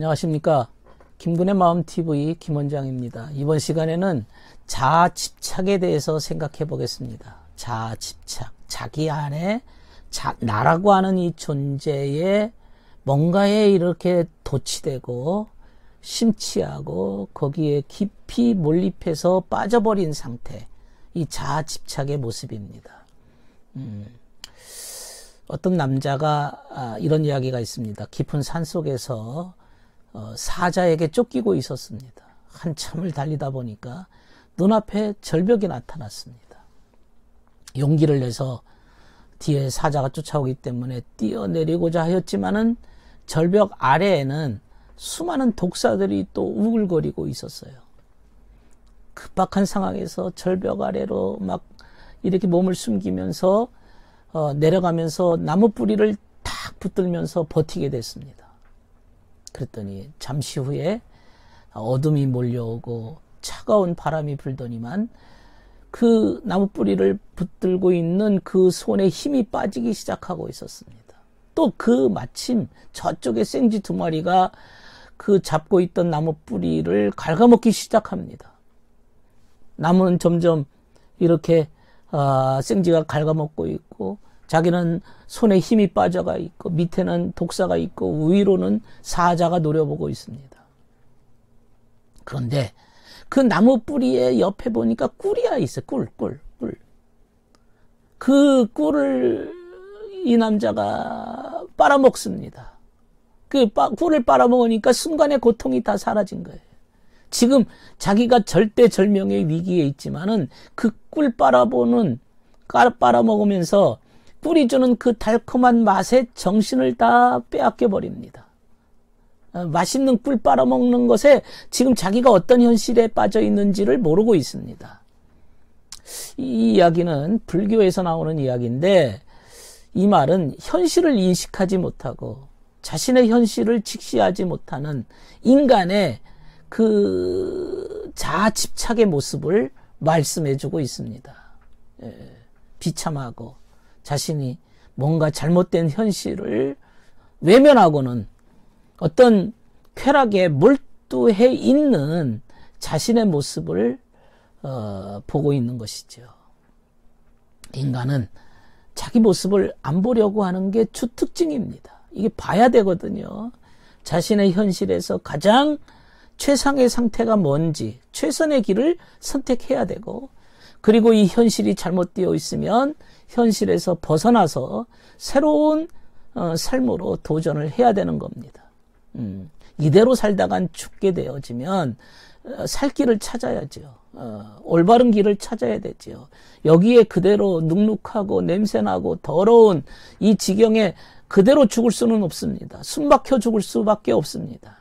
안녕하십니까. 김군의 마음TV 김원장입니다. 이번 시간에는 자아집착에 대해서 생각해 보겠습니다. 자아집착, 자기 안에 나라고 하는 이 존재에 뭔가에 이렇게 도취되고 심취하고 거기에 깊이 몰입해서 빠져버린 상태, 이 자아집착의 모습입니다. 어떤 남자가 이런 이야기가 있습니다. 깊은 산속에서 사자에게 쫓기고 있었습니다. 한참을 달리다 보니까 눈앞에 절벽이 나타났습니다. 용기를 내서 뒤에 사자가 쫓아오기 때문에 뛰어내리고자 하였지만은 절벽 아래에는 수많은 독사들이 또 우글거리고 있었어요. 급박한 상황에서 절벽 아래로 막 이렇게 몸을 숨기면서 내려가면서 나무 뿌리를 탁 붙들면서 버티게 됐습니다. 그랬더니 잠시 후에 어둠이 몰려오고 차가운 바람이 불더니만 그 나무 뿌리를 붙들고 있는 그 손에 힘이 빠지기 시작하고 있었습니다. 또 그 마침 저쪽에 생쥐 두 마리가 그 잡고 있던 나무 뿌리를 갉아먹기 시작합니다. 나무는 점점 이렇게 생쥐가 갉아먹고 있고 자기는 손에 힘이 빠져가 있고 밑에는 독사가 있고 위로는 사자가 노려보고 있습니다. 그런데 그 나무 뿌리의 옆에 보니까 꿀이야 있어요. 꿀. 그 꿀을 이 남자가 빨아먹습니다. 그 꿀을 빨아먹으니까 순간의 고통이 다 사라진 거예요. 지금 자기가 절대절명의 위기에 있지만은 그 꿀 빨아먹으면서 꿀이 주는 그 달콤한 맛에 정신을 다 빼앗겨 버립니다. 맛있는 꿀 빨아먹는 것에 지금 자기가 어떤 현실에 빠져 있는지를 모르고 있습니다. 이 이야기는 불교에서 나오는 이야기인데 이 말은 현실을 인식하지 못하고 자신의 현실을 직시하지 못하는 인간의 그 자아집착의 모습을 말씀해주고 있습니다. 비참하고 자신이 뭔가 잘못된 현실을 외면하고는 어떤 쾌락에 몰두해 있는 자신의 모습을 보고 있는 것이죠. 인간은 자기 모습을 안 보려고 하는 게 주특징입니다. 이게 봐야 되거든요. 자신의 현실에서 가장 최상의 상태가 뭔지 최선의 길을 선택해야 되고, 그리고 이 현실이 잘못되어 있으면 현실에서 벗어나서 새로운 삶으로 도전을 해야 되는 겁니다. 이대로 살다간 죽게 되어지면 살 길을 찾아야죠. 올바른 길을 찾아야 되죠. 여기에 그대로 눅눅하고 냄새나고 더러운 이 지경에 그대로 죽을 수는 없습니다. 숨막혀 죽을 수밖에 없습니다.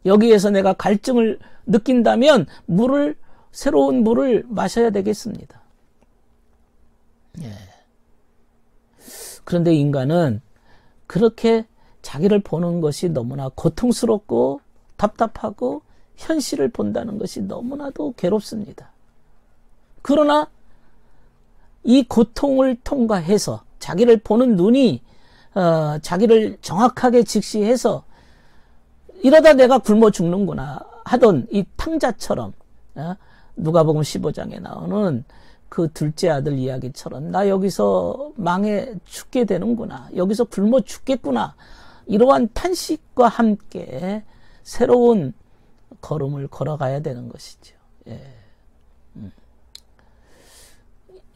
여기에서 내가 갈증을 느낀다면 새로운 물을 마셔야 되겠습니다. 예. 그런데 인간은 그렇게 자기를 보는 것이 너무나 고통스럽고 답답하고 현실을 본다는 것이 너무나도 괴롭습니다. 그러나 이 고통을 통과해서 자기를 보는 눈이 자기를 정확하게 직시해서 이러다 내가 굶어 죽는구나 하던 이 탕자처럼, 누가복음 15장에 나오는 그 둘째 아들 이야기처럼 나 여기서 망해 죽게 되는구나, 여기서 굶어 죽겠구나, 이러한 탄식과 함께 새로운 걸음을 걸어가야 되는 것이죠. 예.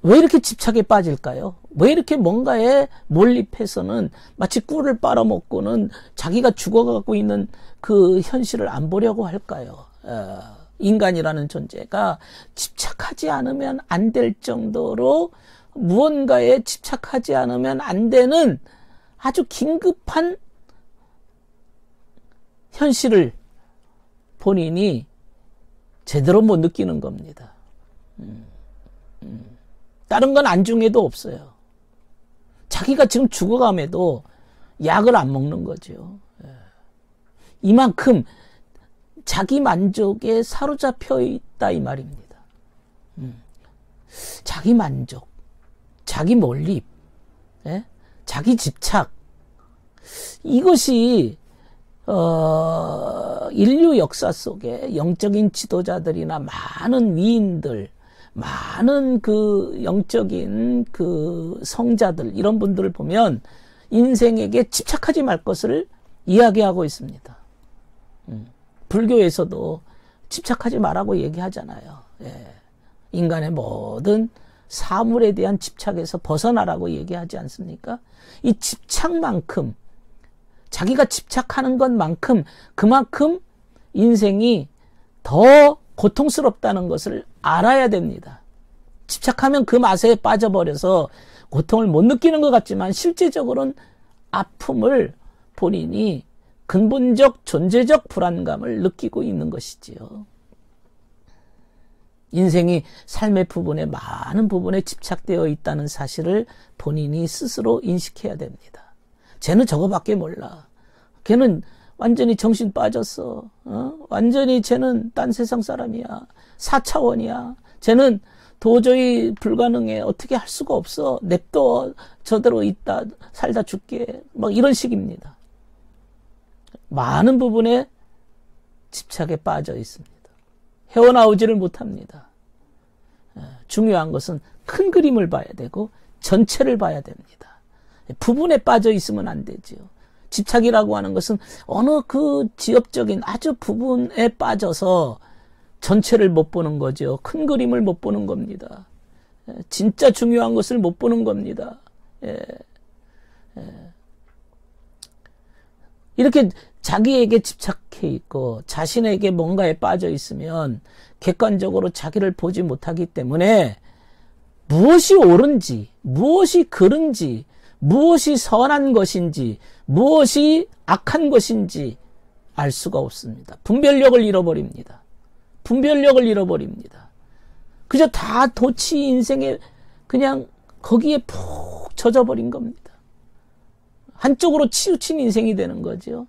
왜 이렇게 집착에 빠질까요? 왜 이렇게 뭔가에 몰입해서는 마치 꿀을 빨아먹고는 자기가 죽어가고 있는 그 현실을 안 보려고 할까요? 인간이라는 존재가 집착하지 않으면 안 될 정도로 무언가에 집착하지 않으면 안 되는 아주 긴급한 현실을 본인이 제대로 못 느끼는 겁니다. 다른 건 안중에도 없어요. 자기가 지금 죽어감에도 약을 안 먹는 거죠. 이만큼 자기 만족에 사로잡혀 있다 이 말입니다. 자기 만족, 자기 몰입, 자기 집착, 이것이 인류 역사 속에 영적인 지도자들이나 많은 위인들, 많은 그 영적인 그 성자들, 이런 분들을 보면 인생에게 집착하지 말 것을 이야기하고 있습니다. 불교에서도 집착하지 말라고 얘기하잖아요. 예. 인간의 모든 사물에 대한 집착에서 벗어나라고 얘기하지 않습니까? 이 집착만큼, 자기가 집착하는 것만큼 그만큼 인생이 더 고통스럽다는 것을 알아야 됩니다. 집착하면 그 맛에 빠져버려서 고통을 못 느끼는 것 같지만 실제적으로는 아픔을 본인이 근본적 존재적 불안감을 느끼고 있는 것이지요. 인생이 삶의 부분에 많은 부분에 집착되어 있다는 사실을 본인이 스스로 인식해야 됩니다. 쟤는 저거밖에 몰라. 걔는 완전히 정신 빠졌어. 완전히 쟤는 딴 세상 사람이야. 4차원이야. 쟤는 도저히 불가능해. 어떻게 할 수가 없어. 냅둬. 저대로 있다. 살다 죽게. 막 이런 식입니다. 많은 부분에 집착에 빠져 있습니다. 헤어나오지를 못합니다. 중요한 것은 큰 그림을 봐야 되고 전체를 봐야 됩니다. 부분에 빠져 있으면 안 되지요. 집착이라고 하는 것은 어느 그 지엽적인 아주 부분에 빠져서 전체를 못 보는 거죠. 큰 그림을 못 보는 겁니다. 진짜 중요한 것을 못 보는 겁니다. 이렇게 자기에게 집착해 있고 자신에게 뭔가에 빠져 있으면 객관적으로 자기를 보지 못하기 때문에 무엇이 옳은지, 무엇이 그른지, 무엇이 선한 것인지, 무엇이 악한 것인지 알 수가 없습니다. 분별력을 잃어버립니다. 분별력을 잃어버립니다. 그저 다 도치 인생에 그냥 거기에 푹 젖어버린 겁니다. 한쪽으로 치우친 인생이 되는 거죠.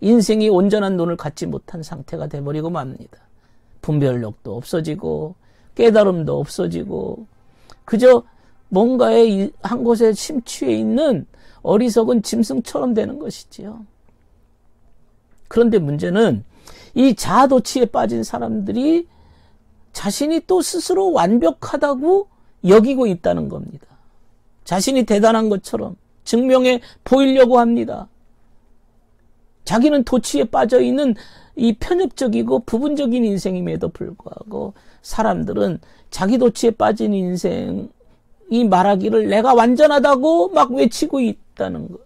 인생이 온전한 눈을 갖지 못한 상태가 돼버리고 맙니다. 분별력도 없어지고 깨달음도 없어지고 그저 뭔가에 한 곳에 심취해 있는 어리석은 짐승처럼 되는 것이지요. 그런데 문제는 이 자아도취에 빠진 사람들이 자신이 또 스스로 완벽하다고 여기고 있다는 겁니다. 자신이 대단한 것처럼 증명해 보이려고 합니다. 자기는 도취에 빠져 있는 이 편협적이고 부분적인 인생임에도 불구하고 사람들은 자기 도취에 빠진 인생이 말하기를 내가 완전하다고 막 외치고 있다는 것.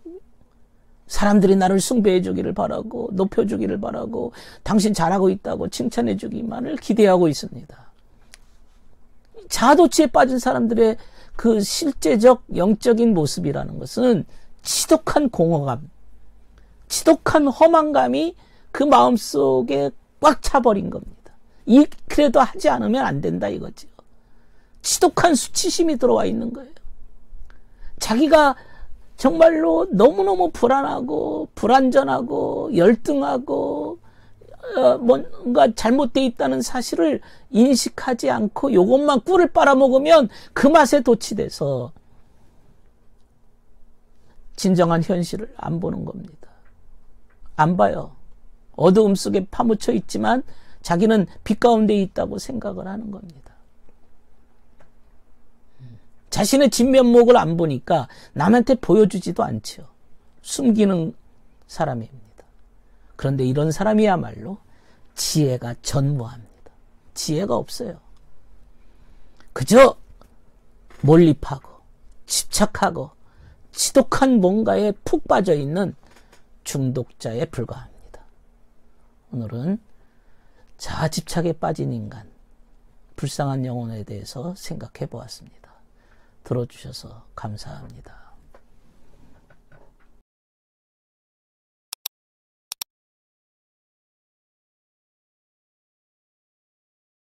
사람들이 나를 숭배해 주기를 바라고 높여 주기를 바라고 당신 잘하고 있다고 칭찬해 주기만을 기대하고 있습니다. 자아도취에 빠진 사람들의 그 실제적 영적인 모습이라는 것은 지독한 공허감, 지독한 허망감이 그 마음속에 꽉 차버린 겁니다. 그래도 하지 않으면 안 된다 이거죠. 지독한 수치심이 들어와 있는 거예요. 자기가 정말로 너무너무 불안하고 불안전하고 열등하고 뭔가 잘못되어 있다는 사실을 인식하지 않고 이것만 꿀을 빨아먹으면 그 맛에 도취돼서 진정한 현실을 안 보는 겁니다. 안 봐요. 어두움 속에 파묻혀 있지만 자기는 빛 가운데 있다고 생각을 하는 겁니다. 자신의 진면목을 안 보니까 남한테 보여주지도 않죠. 숨기는 사람입니다. 그런데 이런 사람이야말로 지혜가 전무합니다. 지혜가 없어요. 그저 몰입하고 집착하고 지독한 뭔가에 푹 빠져 있는 중독자에 불과합니다. 오늘은 자아집착에 빠진 인간, 불쌍한 영혼에 대해서 생각해 보았습니다. 들어주셔서 감사합니다.